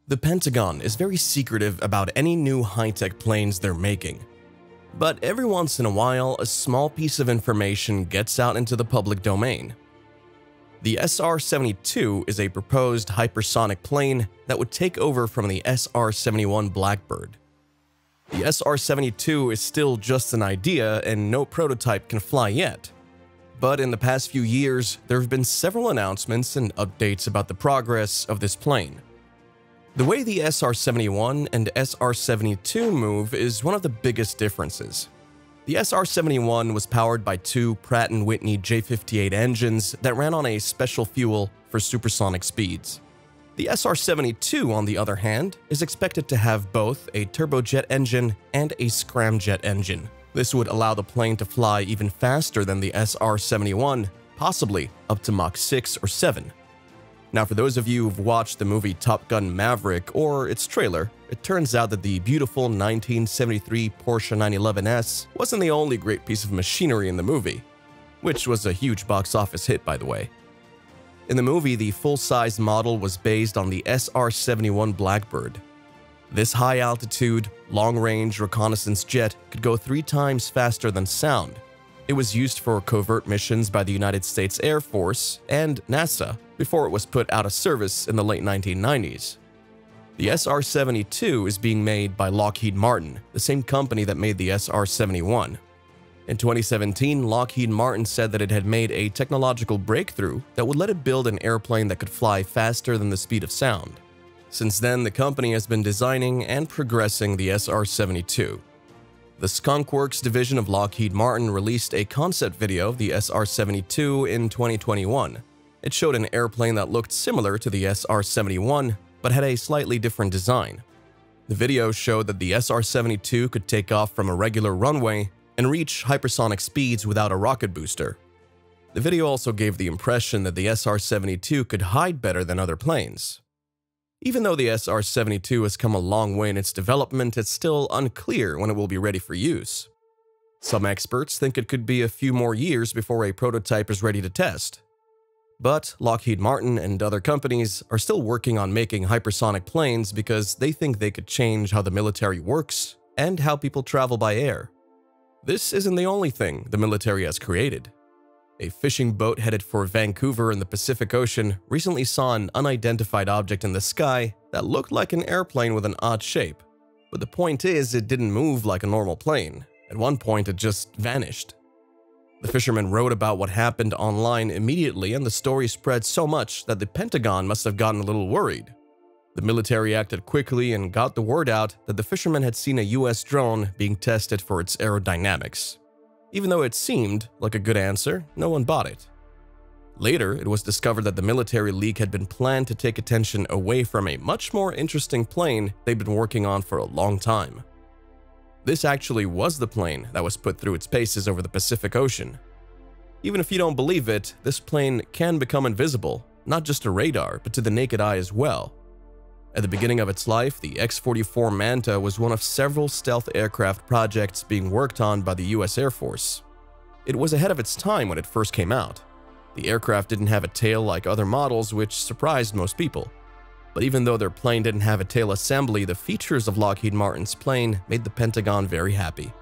The Pentagon is very secretive about any new high-tech planes they're making. But every once in a while, a small piece of information gets out into the public domain. The SR-72 is a proposed hypersonic plane that would take over from the SR-71 Blackbird. The SR-72 is still just an idea and no prototype can fly yet. But in the past few years, there have been several announcements and updates about the progress of this plane. The way the SR-71 and SR-72 move is one of the biggest differences. The SR-71 was powered by two Pratt & Whitney J58 engines that ran on a special fuel for supersonic speeds. The SR-72, on the other hand, is expected to have both a turbojet engine and a scramjet engine. This would allow the plane to fly even faster than the SR-71, possibly up to Mach 6 or 7. Now, for those of you who've watched the movie Top Gun Maverick or its trailer, it turns out that the beautiful 1973 Porsche 911S wasn't the only great piece of machinery in the movie, which was a huge box office hit, by the way. In the movie, the full-size model was based on the SR-71 Blackbird. This high-altitude, long-range reconnaissance jet could go 3 times faster than sound. It was used for covert missions by the United States Air Force and NASA before it was put out of service in the late 1990s. The SR-72 is being made by Lockheed Martin, the same company that made the SR-71. In 2017, Lockheed Martin said that it had made a technological breakthrough that would let it build an airplane that could fly faster than the speed of sound. Since then, the company has been designing and progressing the SR-72. The Skunk Works division of Lockheed Martin released a concept video of the SR-72 in 2021. It showed an airplane that looked similar to the SR-71, but had a slightly different design. The video showed that the SR-72 could take off from a regular runway and reach hypersonic speeds without a rocket booster. The video also gave the impression that the SR-72 could hide better than other planes. Even though the SR-72 has come a long way in its development, it's still unclear when it will be ready for use. Some experts think it could be a few more years before a prototype is ready to test. But Lockheed Martin and other companies are still working on making hypersonic planes because they think they could change how the military works and how people travel by air. This isn't the only thing the military has created. A fishing boat headed for Vancouver in the Pacific Ocean recently saw an unidentified object in the sky that looked like an airplane with an odd shape. But the point is, it didn't move like a normal plane. At one point, it just vanished. The fisherman wrote about what happened online immediately, and the story spread so much that the Pentagon must have gotten a little worried. The military acted quickly and got the word out that the fisherman had seen a US drone being tested for its aerodynamics. Even though it seemed like a good answer, no one bought it. Later, it was discovered that the military leak had been planned to take attention away from a much more interesting plane they'd been working on for a long time. This actually was the plane that was put through its paces over the Pacific Ocean. Even if you don't believe it, this plane can become invisible, not just to radar, but to the naked eye as well. At the beginning of its life, the X-44 Manta was one of several stealth aircraft projects being worked on by the US Air Force. It was ahead of its time when it first came out. The aircraft didn't have a tail like other models, which surprised most people. But even though their plane didn't have a tail assembly, the features of Lockheed Martin's plane made the Pentagon very happy.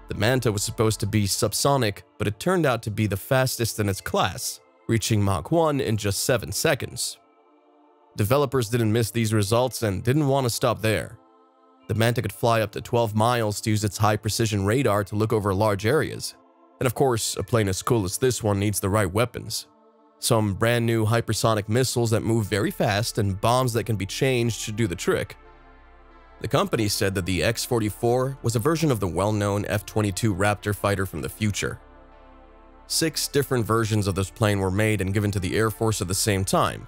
The Manta was supposed to be subsonic, but it turned out to be the fastest in its class, reaching Mach 1 in just 7 seconds. Developers didn't miss these results and didn't want to stop there. The Manta could fly up to 12 miles to use its high-precision radar to look over large areas. And of course, a plane as cool as this one needs the right weapons. Some brand new hypersonic missiles that move very fast and bombs that can be changed should do the trick. The company said that the X-44 was a version of the well-known F-22 Raptor fighter from the future. 6 different versions of this plane were made and given to the Air Force at the same time.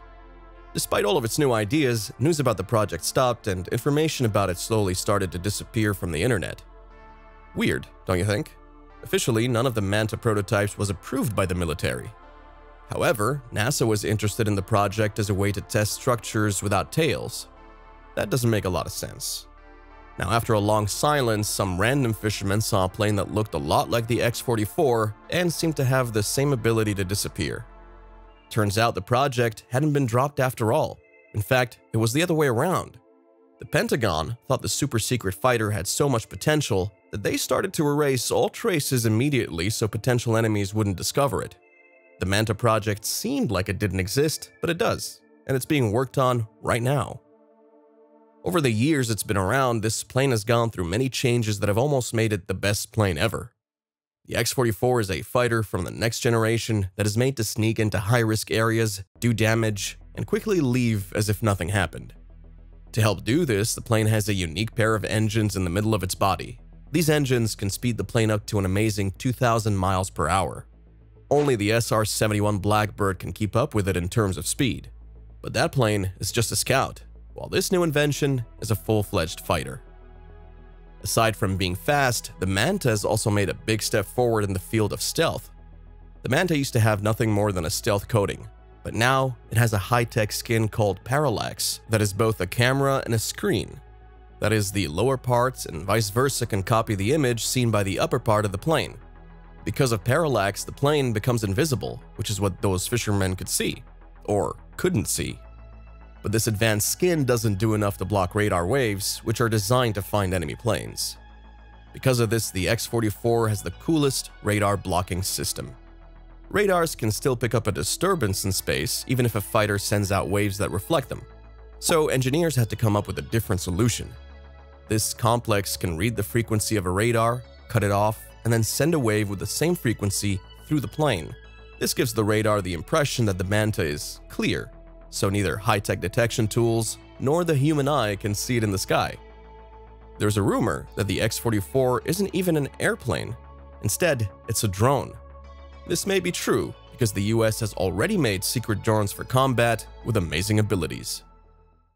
Despite all of its new ideas, news about the project stopped and information about it slowly started to disappear from the internet. Weird, don't you think? Officially, none of the Manta prototypes was approved by the military. However, NASA was interested in the project as a way to test structures without tails. That doesn't make a lot of sense. Now, after a long silence, some random fishermen saw a plane that looked a lot like the X-44 and seemed to have the same ability to disappear. Turns out the project hadn't been dropped after all. In fact, it was the other way around. The Pentagon thought the super-secret fighter had so much potential that they started to erase all traces immediately so potential enemies wouldn't discover it. The Manta project seemed like it didn't exist, but it does, and it's being worked on right now. Over the years it's been around, this plane has gone through many changes that have almost made it the best plane ever. The X-44 is a fighter from the next generation that is made to sneak into high-risk areas, do damage, and quickly leave as if nothing happened. To help do this, the plane has a unique pair of engines in the middle of its body. These engines can speed the plane up to an amazing 2,000 miles per hour. Only the SR-71 Blackbird can keep up with it in terms of speed. But that plane is just a scout, while this new invention is a full-fledged fighter. Aside from being fast, the Manta has also made a big step forward in the field of stealth. The Manta used to have nothing more than a stealth coating, but now it has a high-tech skin called parallax that is both a camera and a screen. That is, the lower parts and vice versa can copy the image seen by the upper part of the plane. Because of parallax, the plane becomes invisible, which is what those fishermen could see, or couldn't see. But this advanced skin doesn't do enough to block radar waves, which are designed to find enemy planes. Because of this, the X-44 has the coolest radar blocking system. Radars can still pick up a disturbance in space, even if a fighter sends out waves that reflect them. So engineers had to come up with a different solution. This complex can read the frequency of a radar, cut it off, and then send a wave with the same frequency through the plane. This gives the radar the impression that the Manta is clear, so neither high-tech detection tools nor the human eye can see it in the sky. There's a rumor that the X-44 isn't even an airplane. Instead, it's a drone. This may be true because the US has already made secret drones for combat with amazing abilities.